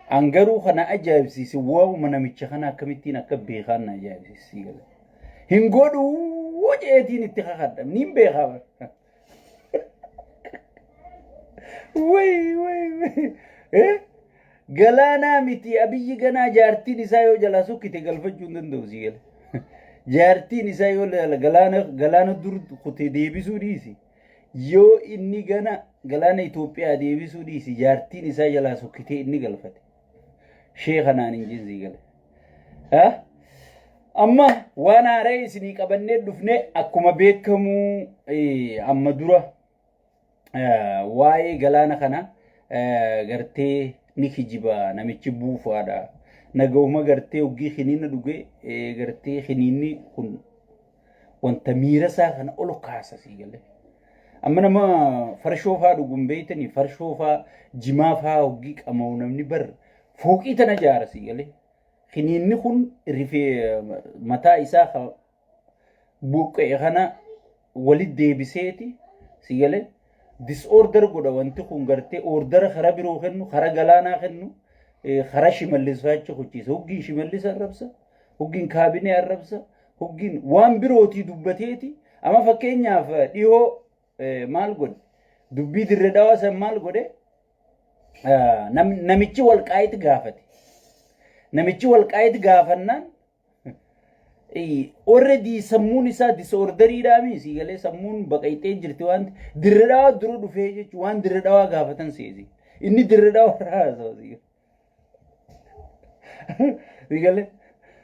Angaruu kana ajaa'ibsiisi waa'uma namicha kana akkamittiin akka beekaan na ajaa'ibsiisi gala. Hin godhuu jeetiin itti kakadham niin beekaa. Way. Galaanaa miti abiyyi ganaa jaartiin isaa yoo jala sukkite galfachuu hin danda'u si gala. Jaartiin isaa yoo galaana dur kutee deebisuu dhiisi. Yoo inni galaana Itoophiyaa deebisuu dhiisi jaartiin isaa jala sukkitee inni galfate. Sheekhanaan hin jinsi gala. Amma waan haaraa isinii qabannee dhufne akkuma beekamu amma dura waa'ee galaana kana gartee ni kijiba namichi buufaadha. Nagahuma gartee oggii khiniina dhuge gartee khiniinni kun wanta miira isaa kana ol kaasa si gale. Amma nama farshoofaa dhugum beeytanii farshoofaa jimaafaa oggii qamaa'u namni bar fooqii tana jaara si gale. Khiniinni kun rifee mataa isaa buqqee kana walit deebiseeti si gale. Disorder godha wanti kun gartee order khara biroo kennu khara galaanaa kennu khara shimallis faacha kuchiisa hoggiin shimallis arrabsa hoggiin kaabinee arrabsa hoggiin waan birootii dubbateeti amma fakkeenyaaf dhihoo maal godhe dubbii dirre dhawaa san maal godhe namichi walqaayit gaafate namichi walqaayit gaafannaan already sammuun isaa disorderiidhaa miti galee sammuun baqaytee jirti waan dirre dhawaa duru dhufee jechuun waan dirre dhawaa gaafatan seesi inni dirre dhawaa raasa galee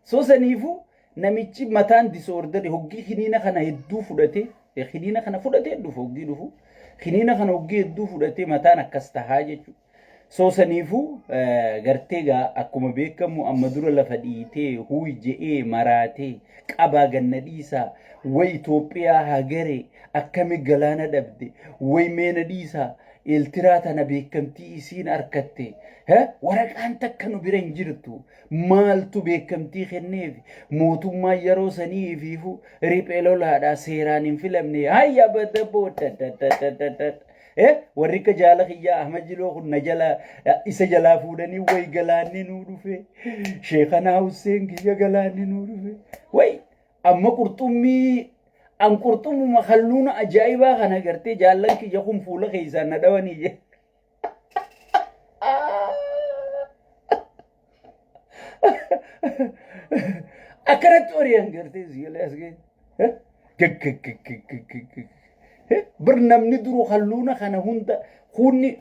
soo saniifu namichi mataan disorderi hoggii khiniina kana hedduu fudhatee khiniina kana fudhatee dhufu hoggii dhufu khiniina kana hoggii hedduu fudhatee mataan akkas tahaa jechuudha. Soo saniifu garteegaa akkuma beekamu amma dura lafa dhiitee huuy je'ee maraatee qabaa ganna dhiisaa way Itoophiyaa hagare akkami galaana dhabde way meena dhiisaa eeltiraa tana beekamtii isiin harkatte waraqaan takka nu bira hin jirtu maaltu beekamtii kenneef mootummaa yeroo sanii ifiifu riphee lolaadhaa seeraan hin filamne hayya badda booda warri ka jaala khiyyaa Ahmad Jiloo kun najala isa jalaa fuudhanii way galaanni nuu dhufe Sheekhanaa Hussein kiyya galaanni nuu dhufe way amma qurxummii an qurxummuma halluuna ajaa'ibaa kana gartee jaallan kiyya kun fuula keessaan na dhawanii je akkanatti oriyan gartee ziyalee as ga'e برنامج درو خلونا خنا هوندا خوني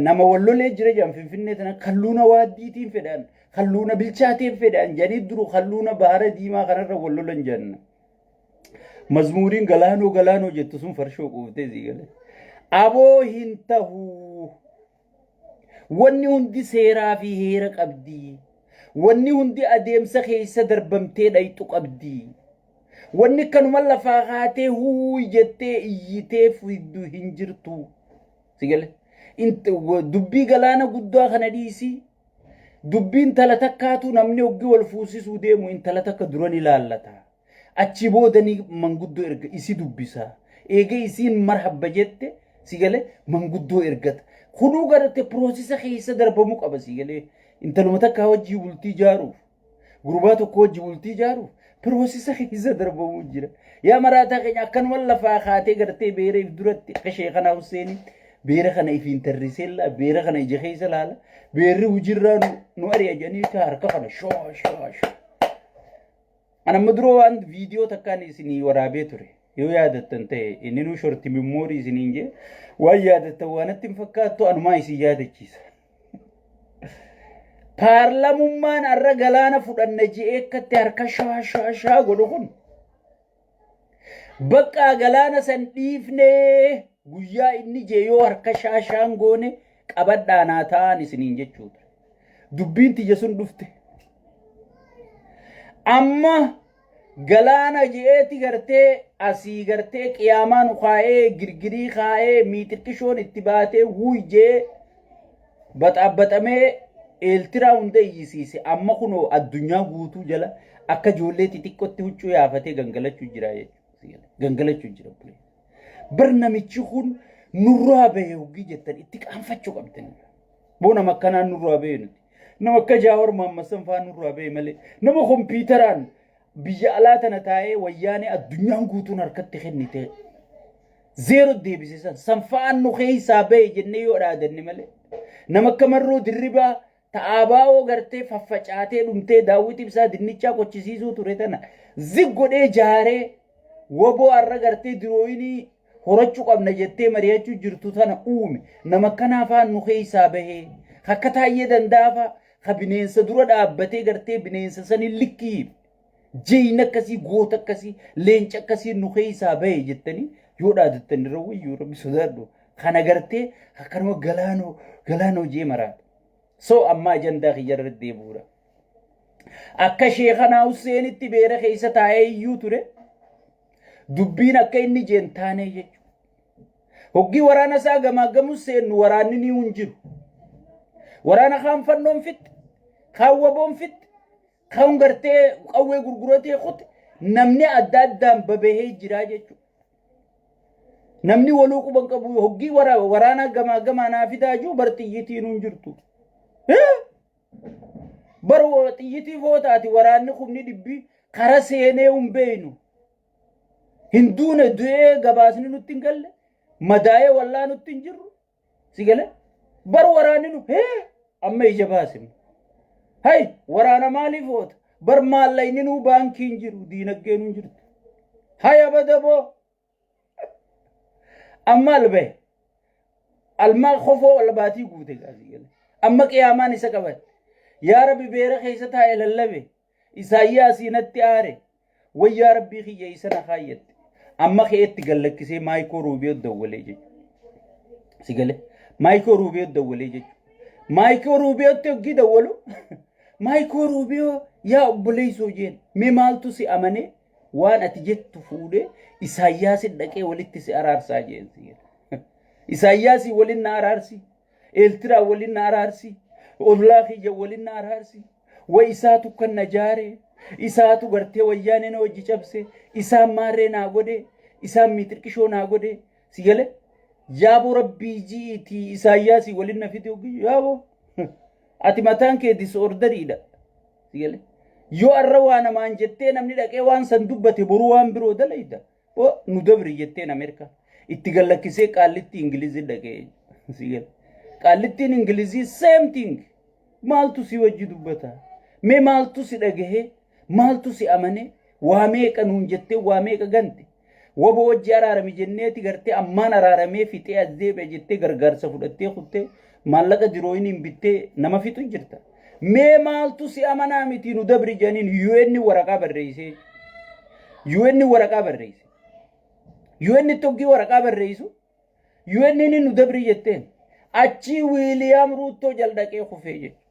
نما ولولة جري جام في النت خلونا واديتين فدان خلونا بالشاتين فدان جاني درو خلونا بارة ديما خنا ولولة جن مزمورين غلانو جتسون فرشوا قوتي زيغله أبو هنتهو وني هندي سيرا في هيرك أبدي وني هندي أديم سخي سدر بمتين أي تقبدي wanni kanuma lafaa haatee huuy jettee iyyitee fiddu hin jirtu sigale dubbii galaana guddaa kana dhiisi dubbiin tala takkaatu namni oggii wal fuusisuu deemu intala takka duran ilaallata achi boodanii manguddoo erga isi dubbisa eega isiin marhabba jette sigale manguddoo ergata kunuu garate piroosisa keessa darbamuu qaba sigale intaluma takka wajjii bultii jaaruuf gurbaa tokko wajjii bultii jaaruuf بروسيس خيزة دربوا مجرا يا مراتا كي أكن ولا فاخاتي قرتي بيري بدرت كشيخنا حسيني بيري خنا يفين ترسيلا بيري خنا يجي خيزة لالا بيري وجرا نوري أجاني كاركا خنا شو أنا مدرو عند فيديو تكاني سني ورابيتوري يو يادت تنتهي إنه شرطي ميموري سنينجي ويادت وانا تنفكاتو أنا ما يسي يادت كيسا Paarlamummaan arra galaana fudhanna je'ee akkatti harka shaa godhu kun bakka galaana san dhiifnee guyyaa inni jee yoo harka shaan goone qabadhaanaa ta'an isiniin jechuudha. Dubbiin tiyya sun dhufte. Amma galaana je'eeti gartee asii gartee qiyaamaan kaa'ee girgirii kaa'ee miixirqishoon itti baatee wuy jee baxaabbaxamee eeltiraa hunda iyyisiise amma kunoo addunyaa guutuu jala akka ijoollee xixiqqootti huccuu yaafatee gangalachuu jira jechuudha. Gangalachuu jira. Barnamichi kun nurraa bahee hoggii jettan itti qaanfachuu qabdan. Boona makkanaan nurraa bahee nuti. nama akka Jaawar Mohammed faan nurraa ba'e malee nama kompiitaraan biyya alaa tana taa'ee wayyaanee addunyaan guutuun harkatti kennite zeero deebisisan sanfaan nu keessaa ba'e jennee yoo dhaadanne malee nama akka Marroo Dirribaa ta'aabaa gartee faffacaatee dhumtee daawwiti ibsaa dinnichaa qochisiisuu ture tana ziggodhee jaaree woboo arra gartee dirooyinii horachuu qabna jettee mari'achuu jirtu tana uume nama kana afaan nu keessaa bahee akka taayee danda'afa ka bineensa dura dhaabbatee gartee bineensa sanii likkii jeyna akkasii goota akkasii leenca akkasii nu keessaa bahee jettanii yoo dhaadattan irra wayyuu rabbi sodaadhu kana gartee akkanuma galaanoo jee maraata so amma ajandaa kiyyaarra deebuudha akka sheekhanaa Huseenitti beera keessa taa'ee iyyuu ture dubbiin akka inni jeen taanee jechuudha hoggi waraana isaa gamaaggamu seennu waraanni ni hunjiru waraana kaan fannoon fitti kaan waboon fitti kaan gartee qawwee gurguratee qote namni adda addaan babahee jira jechuudha namni waluu quban qabu hoggi waraana gamaaggamaa naa fidaajuu bar xiyyitiin hunjirtu bar xiyyitii footaati waraanni kumni dhibbii kara seenee hin beeynu hinduune du'ee gabaasni nutti hin galle madaa'ee wallaa nutti hin jirru si gale bar waraanni nu amma ija baasin hay waraana maaliif oota bar maallayni nu baankii hin jiru diinaggeen hin jirtu hay abadaboo amma albae alma khofo albaatii guute gaasi gale amma qiyaamaan isa qabat yaa rabbi beera keessa taa'e lallabe isaayyaasiinatti aare way yaa rabbii kiyya isa na kaayyatti amma keetti gallakkisee maayikoo ruubiyoo dawwalee jechuudha si gale maayikoo ruubiyoo dawwalee jechuudha maayikoo ruubiyootti hoggi dawwalu maayikoo ruubiyoo yaa obboleessoo jeen mee maaltu si amanee waan ati jettu fuudhee isaayyaasin dhaqee walitti si araarsaa jeen si gale isaayyaasii waliin na araarsi eeltiraa waliin na araarsi ollaa kiyya waliin na araarsi way isaatu kan na jaaree isaatu gartee wayyaanee na hojii cabse isaan maarree naa godhe isaan miixirqishoo naa godhe si gale yaaboo rabbii ji'iitii isaayyaasii waliin na fite yaaboo ati mataan kee disorderiidha si gale yoo arra waa namaan jettee namni dhaqee waan san dubbate boruu waan biroo dalayda nu dabri jetteen Ameerikaa itti gallakkisee qaallitti Ingilizii dhaqee si gale qaallittiin Ingilizii same thing maaltu si wajji dubbata mee maaltu si dhagahee maaltu si amane waa meeqa nuun jettee waa meeqa gante waba wajji araarami jenneeti gartee ammaan araaramee fixee as deebi'e jettee gargaarsa fudhattee kuttee maallaqa dirooyiniin bittee nama fixu jirta mee maaltu si amanaa miti nu dabri janiin UN waraqaa barreessee UN waraqaa barreesse UN tokki waraqaa barreessu UN ni nu dabri jetteen achi William Ruto jaldaqee kufee jechuudha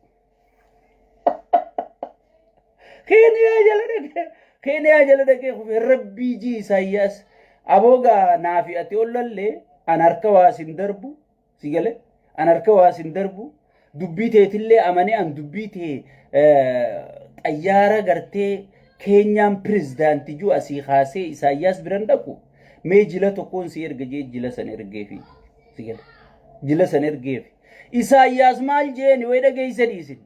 Kenya jala dhaqee kufee rabbii ji Isaayyaas aboogaa naafi ati ollallee an harka waasin darbu si gale an harka waasin darbu dubbii teetillee amane an dubbii tee xayyaara gartee Keenyaan pirezidaantii juu asii kaasee Isaayyaas biran dhaqu mee jila tokkoon si erga jee jila san ergeefi si gale jila san ergeefi Isaayyaas maal jeeni way dhageeysa dhiisin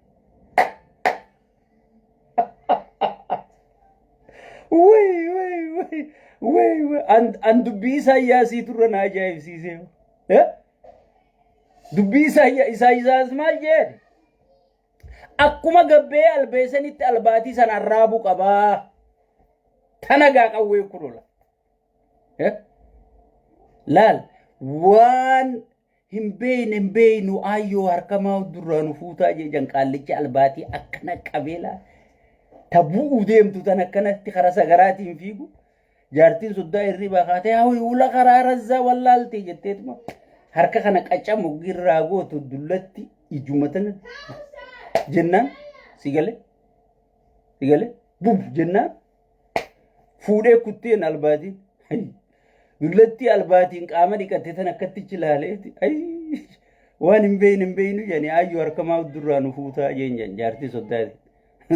way an dubbii Isaayyaasii turre na ajaa'ibsiisee dubbii Isaayyaas maal jeeni akkuma gabbee albeesanitti albaatii san arraabuu qabaa tanagaa qawwee kulola laal waan hin beeynu ayyoo harkamaa durraanu fuutaa jejan qaallicha albaatii akkana qabeelaa tabuu deemtu tan akkanatti karaa sagaraatiin fiigu jaartiin soddaa irriba kaatee hawwi ula karaa razza wallaaltee jetteetuma harka kana qacamu girraa gootu dullatti ijumatan jennaan sigale bub jennaan fuudhee kutteen albaatiin dullatti albaatiin qaama dhiqatte tan akkatti chilaaleeti waan hin beeynu jeni ayyoo harkamaa durraanu fuutaa jeen jaartii soddaati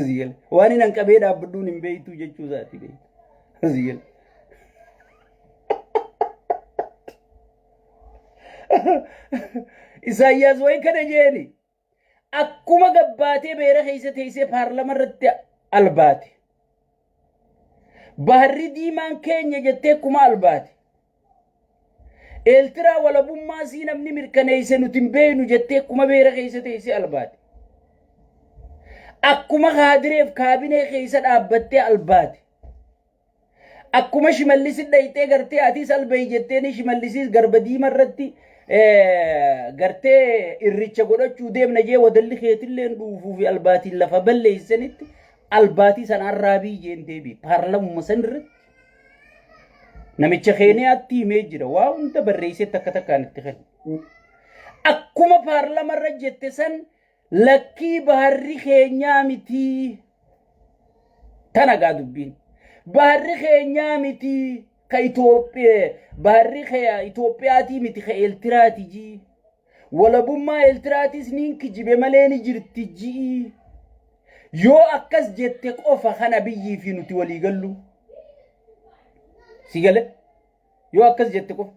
Ziyel. Wani nan kabe da abdun in bai tuje chuza ti bai. Ziyel. Isaayyaas way kana jeeni. akkuma gabbaatee beera keessa teessee paarlama irratti albaate. Baharri diimaan keenya jettee kuma albaate. Eeltiraa walabummaa sii namni mirkaneesse nuti hin beeknu jettee kuma beera keessa teessee albaate. Akkuma kaadireef kaabinee keessa dhaabbattee albaate. Akkuma shimallisin dhayitee gartee atiis albayi jetteen shimallisis garba diima irratti gartee irricha godhachuu deemna jee wadalli keetilleen dhuufuu fi albaatiin lafa balleessanitti albaatii sanaan raabii jeen deebi paarlamuma san irratti namicha keeniyaatti himee jira waa hunda barreessetti akka takkaan itti kennu. Akkuma paarlama irra jette san lakkii baharri keenyaa miti tanagaa dubbiin. Baharri keenyaa miti ka baharri Itoophiyaati miti ka Eeltiraati jii. Walabummaa Eeltiraatis niin kijibe malee ni jirti jii. Yoo akkas jette qofa kana biyyii fi nuti walii gallu. Si gale? Yoo akkas jette qofa.